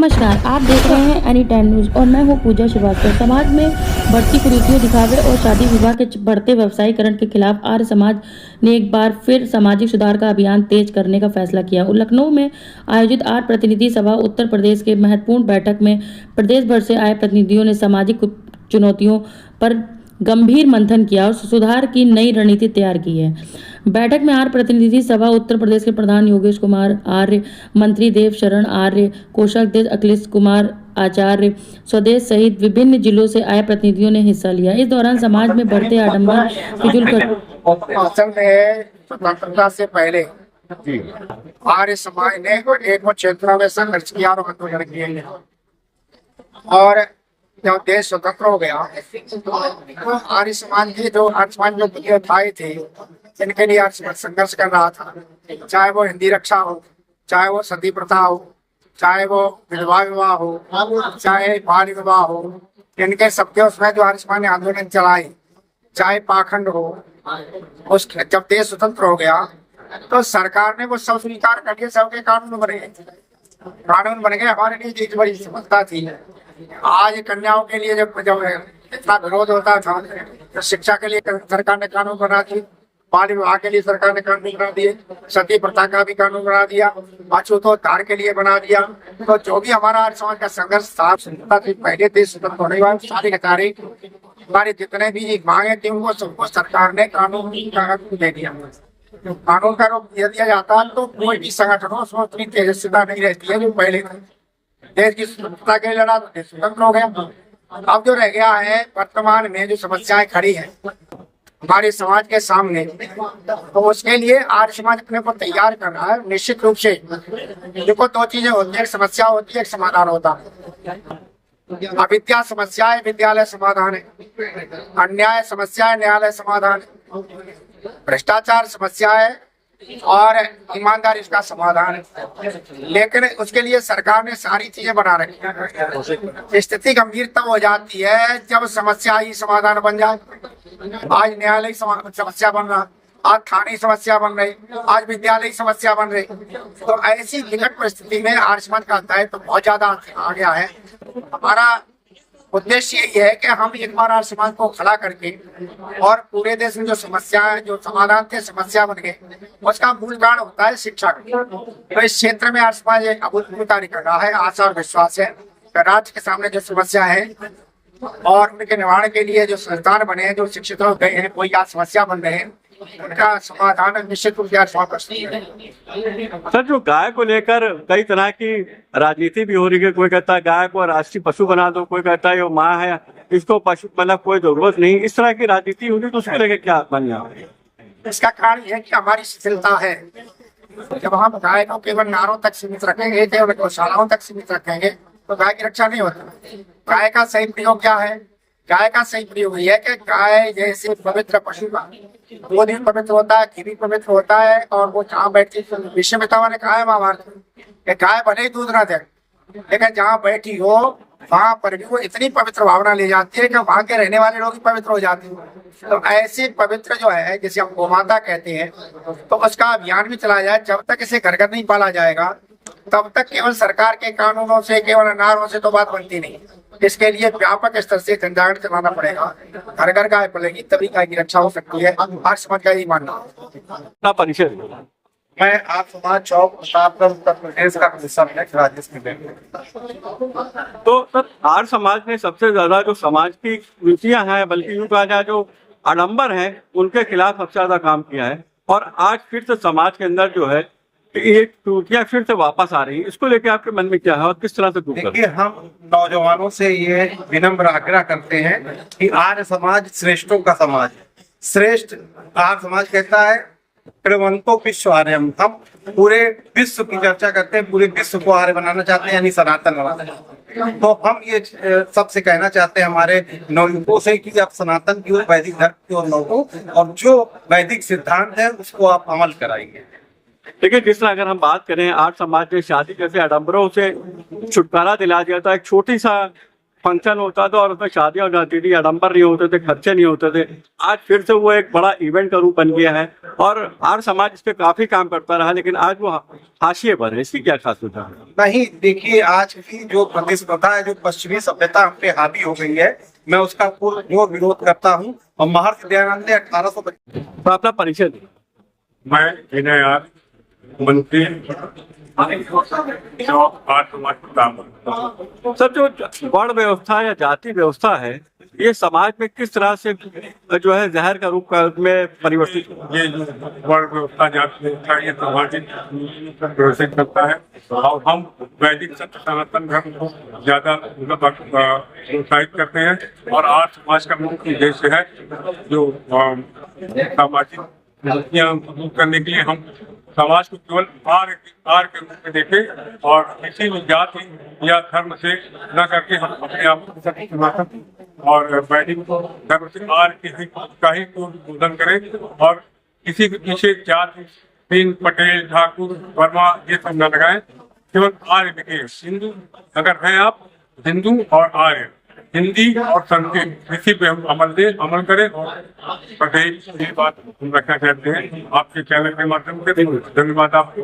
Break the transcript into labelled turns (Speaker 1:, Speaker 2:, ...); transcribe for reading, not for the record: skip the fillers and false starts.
Speaker 1: नमस्कार, आप देख रहे हैं एनी टाइम न्यूज और मैं हूं पूजा श्रीवास्तव। समाज में बढ़ती कुरीतियों, दिखावे और शादी विवाह के बढ़ते व्यवसायीकरण के खिलाफ आर्य समाज ने एक बार फिर सामाजिक सुधार का अभियान तेज करने का फैसला किया। लखनऊ में आयोजित आर्य प्रतिनिधि सभा उत्तर प्रदेश के महत्वपूर्ण बैठक में प्रदेश भर से आए प्रतिनिधियों ने सामाजिक चुनौतियों पर गंभीर मंथन किया और सुधार की नई रणनीति तैयार की है। बैठक में आर्य प्रतिनिधि सभा उत्तर प्रदेश के प्रधान योगेश कुमार आर्य, मंत्री देव शरण आर्य, कोषाध्यक्ष अखिलेश कुमार आचार्य, स्वदेश सहित विभिन्न जिलों से आए प्रतिनिधियों ने हिस्सा लिया। इस दौरान समाज में बढ़ते आडंबर, फिजूल
Speaker 2: स्वतंत्रता से पहले आर्य समाज ने एक क्षेत्रों में संघर्ष किया और आंदोलन किए और जब देश स्वतंत्र हो गया तो आर्य समाज की जो बुद्धिमत्ताएं थे इनके लिए आर्य समाज संघर्ष कर रहा था। चाहे वो हिंदी रक्षा हो, चाहे वो सती प्रथा हो, चाहे वो विधवा विवाह हो, चाहे बाल विवाह हो, इनके सबके उसमें जो आर्य समाज ने आंदोलन चलाए, चाहे पाखंड हो, उस जब देश स्वतंत्र हो गया तो सरकार ने वो सब स्वीकार करके सबके कानून बन गए। हमारे लिए एक बड़ी सफलता थी। आज कन्याओं के लिए जब इतना विरोध होता था तो शिक्षा के लिए सरकार ने कानून बना दिए, बाल विवाह के लिए सरकार ने कानून बना दिए, सती प्रथा का भी कानून बना दिया, अछूतोद्धार के लिए बना दिया। तो जो भी हमारा आर्य समाज का संघर्ष था पहले देश स्वतंत्र होने के बाद सारी हमारे जितने भी मांगे थी उनको सबको सरकार ने कानून दे दिया। कानून का रूप दे दिया जाता तो कोई भी संगठन उसमें उतनी तेजस्विता नहीं रहती है जो पहले देश की स्वतंत्रता के लिए लड़ा तो देश स्वतंत्र हो गया। अब जो रह गया है वर्तमान में जो समस्याएं खड़ी है हमारे समाज के सामने, तो उसके लिए आर्य समाज अपने को तैयार कर रहा है। निश्चित रूप से देखो दो चीजें होती है, एक समस्या होती है, एक समाधान होता है। अविद्या समस्या है, विद्यालय समाधान है। अन्याय समस्या है, न्यायालय समाधान है। भ्रष्टाचार समस्या है और ईमानदारी इसका समाधान है। लेकिन उसके लिए सरकार ने सारी चीजें बना रखी है। स्थिति गंभीर तब हो जाती है जब समस्या ही समाधान बन जाए। आज न्यायालय समस्या बन रहा, आज थाने समस्या बन रही, आज विद्यालय समस्या बन रही। तो ऐसी विकट परिस्थिति में आर्य समाज का अध्याय तो बहुत ज्यादा आ गया है। हमारा उद्देश्य यही है कि हम एक बार आर्य समाज को खड़ा करके और पूरे देश में जो समस्याएं, जो समाधान थे समस्या बन गए, उसका मूल कारण होता है शिक्षा। तो इस क्षेत्र में आर्य समाज अभूतपूर्व कार्य कर रहा है। आशा और विश्वास है राज्य के सामने जो समस्या है और उनके निवारण के लिए जो संस्थान बने हैं, जो शिक्षित हो गए हैं, कोई आज समस्या बन रहे हैं, उनका समाधान निश्चित रूप से।
Speaker 3: सर, जो गाय को लेकर कई तरह की राजनीति भी हो रही है, कोई कहता है गाय को राष्ट्रीय पशु बना दो, कोई कहता है ये माँ है इसको पशु मतलब कोई जरूरत नहीं, इस तरह की राजनीति होगी तो उसको लेकर क्या बनिया?
Speaker 2: इसका कारण यह है कि हमारी शिथिलता है। जब हम गाय को केवल नारों तक सीमित रखेंगे, केवल गौशालाओं तक सीमित रखेंगे तो गाय की रक्षा नहीं होती। गाय का सही प्रयोग क्या है? गाय का सही प्रयोग यह है कि गाय जैसे पवित्र पशु का दूध भी पवित्र होता है, घी भी पवित्र होता है और वो जहाँ बैठी विश्व पितामह ने कहा है महाभारत में, गाय भले ही दूध ना दे लेकिन जहाँ बैठी हो वहां पर भी वो इतनी पवित्र भावना ले जाती है कि वहां के रहने वाले लोग भी पवित्र हो जाते हैं। तो ऐसे पवित्र जो है जिसे हम गोमाता कहते हैं, तो उसका अभियान भी चलाया जाए। जब तक इसे घर घर नहीं पाला जाएगा तब तक केवल सरकार के कानूनों से, केवल नारों से तो बात बनती नहीं। इसके लिए व्यापक स्तर से जनजागरण चलाना पड़ेगा। घर घर गाय पड़ेगी तभी गाय की रक्षा हो सकती है। आज समाज का यही मानना है।
Speaker 3: परिषद
Speaker 2: मैं आप समाज चौक उत्तर प्रदेश का राजेश
Speaker 3: तो सर, आर्य समाज ने सबसे ज्यादा जो समाज की रुचियां हैं, बल्कि यूं कहा जाए जो आडंबर हैं, उनके खिलाफ सबसे ज्यादा काम किया है। और आज फिर से समाज के अंदर जो है ये त्रुटियां फिर से वापस आ रही है, इसको लेके आपके मन में क्या है और किस तरह से दूर करें?
Speaker 4: देखिए, हम नौजवानों से ये विनम्र आग्रह करते हैं कि आर्य समाज श्रेष्ठों का समाज है। श्रेष्ठ आर्य समाज कहता है प्रवंतो विश्व आर्यम। हम पूरे विश्व की चर्चा करते हैं, पूरे विश्व को आर्य बनाना चाहते हैं, यानी सनातन बनाना चाहते हैं। तो हम ये सबसे कहना चाहते हैं हमारे नवयुवकों से कि आप सनातन की ओर, वैदिक धर्म की ओर लौटो और जो वैदिक सिद्धांत है उसको आप अमल कराइए।
Speaker 3: देखिए, जिस तरह अगर हम बात करें आर्य समाज ने शादी जैसे आडंबरों से छुटकारा दिला दिया था। एक छोटी सा फंक्शन होता था और उसमें शादियां हो जाती थी, आडंबर नहीं होते थे, खर्चे नहीं होते थे। आज फिर से वो एक बड़ा इवेंट का रूप बन गया है और आर्य समाज इस पे काफी काम करता रहा, लेकिन आज वो हाशिए पर है। इसकी क्या खासियत है?
Speaker 4: नहीं, देखिए आज की जो प्रतिस्पर्धा है, जो पश्चिमी सभ्यता हम पे हावी हो गई है, मैं उसका पूर्ण विरोध करता हूँ। और महर्षि दयानंद ने 1850
Speaker 3: तो अपना परिचय दें।
Speaker 5: मैं विनय आर्य, मंत्री जो आर्य समाज का काम करता हूं।
Speaker 3: सर, जो वर्ण व्यवस्था या जाति व्यवस्था है, ये समाज में किस तरह से जो है जहर का रूप में परिवर्तित?
Speaker 5: ये जो वर्ण व्यवस्था जाति व्यवस्था ये सामाजिक व्यवस्थित करता है और हम वैदिक सत्य सनातन धर्म को ज्यादा प्रोत्साहित करते हैं। और आर्य समाज का मुख्य उद्देश्य है जो सामाजिक नीतियां दूर करने के लिए हम समाज को केवल आर्य के रूप में देखें और किसी भी जाति या धर्म से न करके हम अपने आप को सत्य सनातन और वैदिक धर्म से आर्य का ही बोधन करें और किसी के पीछे जाति सिंह, पटेल, ठाकुर, वर्मा ये सब न लगाएं, केवल आर्य लिखे। हिंदू अगर हैं आप, हिंदू और आर्य, हिंदी और संस्कृत, इसी पे हम अमल करें और पटेल ये बात हम रखना चाहते हैं आपके चैनल के माध्यम से। धन्यवाद आपको।